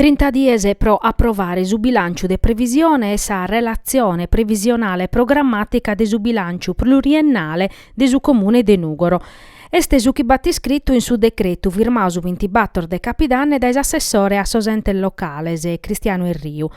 30 dies pro approvare su bilancio de previsione e sa relazione previsionale programmatica de su bilancio pluriennale de su comune de Nugoro. Este su chi batti scritto in su decreto firmato su 24 de Capidan dai assessore a Sosente Locales e Cristiano Irriu.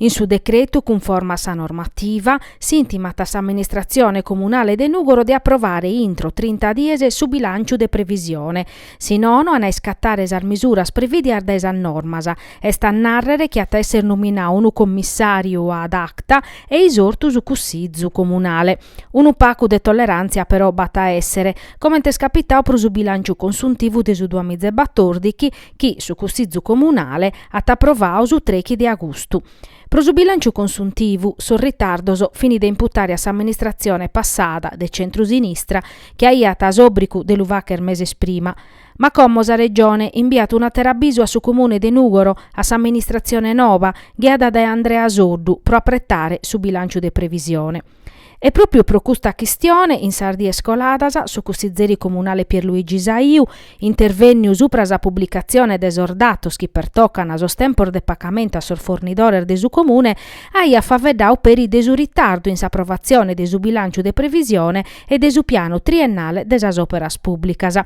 In su decreto, conforma sa normativa, si intimata s'amministrazione comunale de Nugoro di approvare intro 30 dies su bilancio de previsione, si nono a scattare esar misuras previdiar da esa normasa, e sta a narrere che a esser nominau unu commissario ad acta e isortu su cussizzu comunale. Un pacu de tolleranzia però batta essere, come te scapitau pro su bilancio consuntivo de su 2014 chi su cussizzu comunale at approvau su 3 di agosto. Pro su bilancio consuntivo, sul ritardoso, fini de imputare a s'amministrazione passata de centro-sinistra che aiata a sobricu dell'uvacher meses prima, ma commosa regione inviato una terabbiso a su comune de Nugoro a s'amministrazione nova guiata da Andrea Soddu pro apprettare su bilancio de previsione. E proprio pro questa questione, in Sardia Scoladasa, su cussizzeri comunale Pierluigi Saiu, intervenniu supra sa pubblicazione desordatos chi pertoccano a sostempor de pagamento a sor fornidore de su comune, aia faveddau peri de su ritardo in s'approvazione de su bilancio de previsione e de su piano triennale de sas operas pubblicas.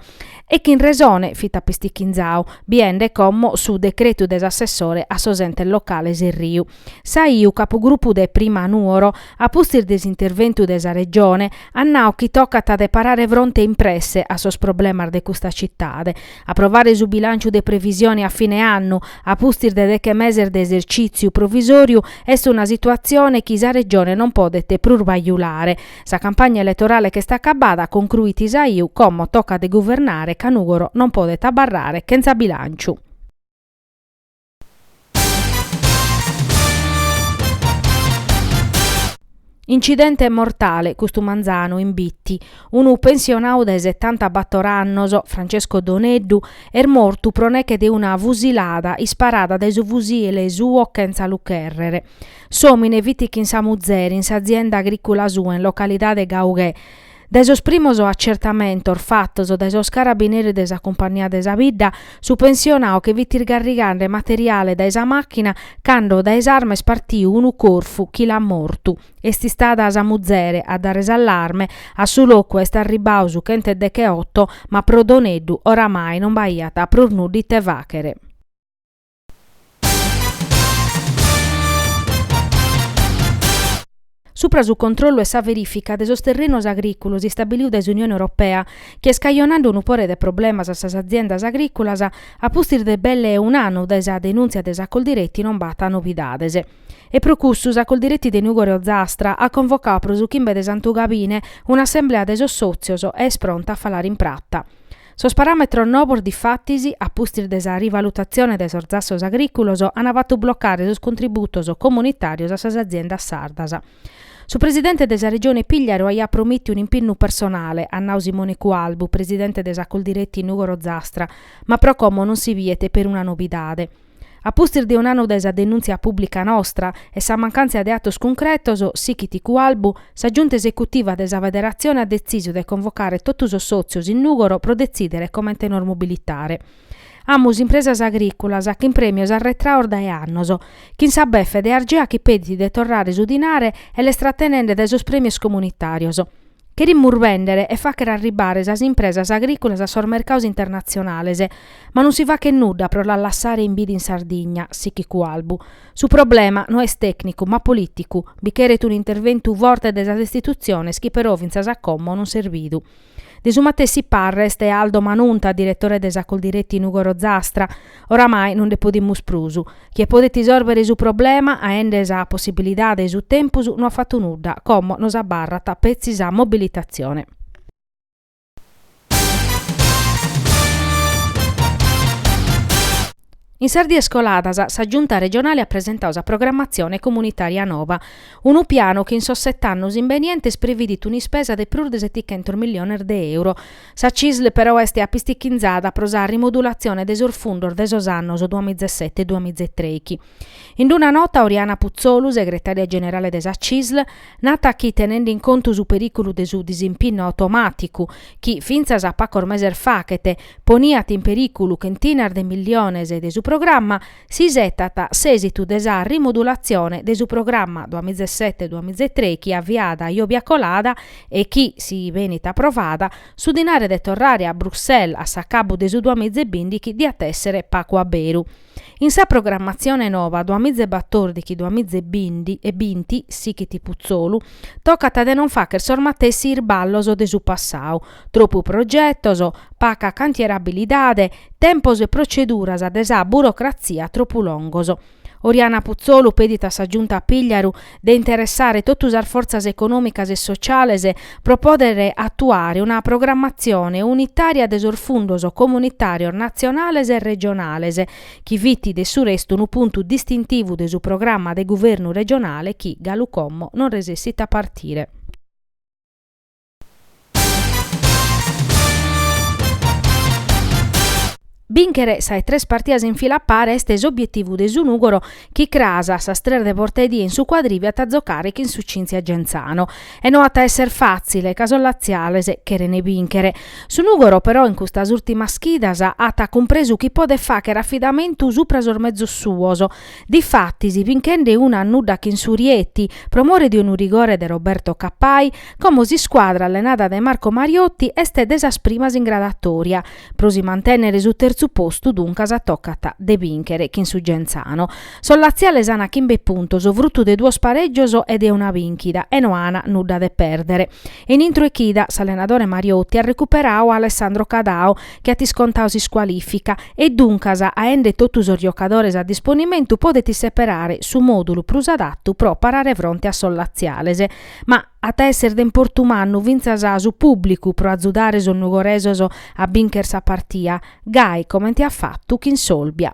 E che in resone, fita pistichinzau, biende commo su decreto des assessore a Sosente Locale Serriu. Saiu, capogruppo de prima Nuoro, a pustir desinterventi desa regione, annau chi toccata de parare fronte impresse a sos problemas de questa cittade, approvare su bilancio de previsioni a fine anno, a pustir de deche meser de esercizio provvisoriu, est una situazione chi sa regione non podete prurvaiulare. Sa campagna elettorale che sta accabada concluiti Saiu, como tocca de governare, Canugoro non podete abbarrare senza bilancio. Incidente mortale, custu manzano in Bitti. Unu pensionau de 74 annos, Francesco Doneddu, mortu proneche de una fusilada isparada de su fusile suo senza lucherrere. Somine vitichi in Samuzeri, in s'azienda agricola sua, in località de Gaughè. Da esos primos accertamentos fattos da esos carabinieri de sa compagnia de sa vidda, su pensionau che vitir garrigande materiale da esa macchina, cando da esarmes partiu unu corfu chi l'ha mortu. Esti stada a Samuzere a dare s'allarme, a su loco est arribau su chente de che 8, ma pro Doneddu oramai non baiata prur nuddi te vachere. Supra su controllo e sa verifica de sos terrenos agricolos istabiliu da Unione Europea, che scaionando un upore de problemas a sas aziendas agricolas, a pustir de belle un anno da esa denunzia de sa Coldiretti non bata novidadese. E pro cussu sa Coldiretti de Nugoro Zastra ha convocau pro su chimbe de Sant'Ugabine un'assemblea de sos sozios e es pronta a falare in pratta. Sos parametros novos di fattisi, a pustir de sa rivalutazione de sos zassos agricolos, han fatto bloccare sos contributos comunitarios a sas aziendas sardas. Su presidente de sa regione Pigliaro aia prometti un impegno personale a Nau Simone Cualbu, presidente de sa Coldiretti Nugoro Zastra, ma pro como non si viete per una novidade. A pustir de un anno de sa denunzia pubblica nostra e sa mancanza de attos concretos, sichiti Cualbu, sa giunta esecutiva de sa federazione ha deciso de convocare totus os sozios in Nugoro pro decidere come tenor mobilitare. Amus impresas agricolas che in premios arretraor dae annos, chi in sa beffe de argea chi pediti de torrare su dinare e le stratenende de sos premios comunitarios. Che rimur vendere e fa che arribare sas impresas agricolas a sos mercaus internazionales, ma non si fa che nudda pro l'allassare in bidi in Sardigna, sichi Cualbu. Su problema non è tecnico, ma politico, bicheret un intervento forte de sas istituziones chi però vinzas a commo non servidu. De su matessi parre este Aldo Manunta, direttore de sa Coldiretti Nugoro Zastra, oramai non de podimus prusu. Chi podeti risolvere su problema, a ende sa possibilità su tempus, non ha fatto nudda, como nos abbarrata pezzi sa mobilitazione. In Sardia Scoladas, sa Giunta regionale ha presentato sa programmazione comunitaria nova, un piano che in so 7 anni invenientes previdit un'ispesa de prur de 700 milioni de euro. Sa CISL però este apistichinzada pro sa rimodulazione de sor fundor de sos annos 2017-2013. In una nota Oriana Puzzolu, segretaria generale de sa CISL, nata chi tenendo in conto su pericolo de su disimpinno automatico, chi finza sa pacor meser facete, poniat in pericolo centinaia de miliones de su programma si settata s'esitu desa rimodulazione de su programma 2007-2003 chi avviata io colada e chi si venit approvata su dinare de torrare a Bruxelles a saccabu de su 2020 di attessere Paco a Beru. In sa programmazione nova 2014-2020 sichiti Puzzolu toccata de non fa che sormattessi il balloso de su passau, troppo progettoso, paca cantierabilidade, tempos e proceduras de sa burocrazia troppo longoso. Oriana Puzzolu pedita sa giunta a Pigliaru de interessare tottusar forzas economicas e sociales propodere attuare una programmazione unitaria de sos fundos comunitarios nazionales e regionales, chi vitti de su resto un punto distintivo de su programma de governo regionale chi Galucommo non resessita a partire. Vinchere sai tres partidas in fila a pare este obiettivo de su Nugoro chi crasa sa strada de portedì in su quadrivia a giocare che in su Cinzia Genzano e non a esser facile casollaziales che rene vinchere. Su Nugoro però in questa ultima schidas ha compreso chi pode fa che raffidamento supra sor mezzo suoso. Difatti si vincende una nuda che in su Rieti promore di un rigore de Roberto Cappai come si squadra allenata da Marco Mariotti este desasprimas in gradatoria pro si mantenere su terzo posto dunque sa toccata de vincere che in su Genzano. Sollaziale sana chimbe puntos frutto de due spareggioso e de una vinchida e no ana nuda de perdere. E in intro echida s'allenatore Mariotti ha recuperato Alessandro Cadao che ha tiscontao si squalifica e dunque a ende totus os giocadores a disponimento potete separare su modulo plus adatto pro parare fronte a Sollaziales. Ma a esser de importumannu vinzasa su pubblico pro azzudare sul nugoresoso a binker sa partia, gai come ti ha fatto chi in Solbia.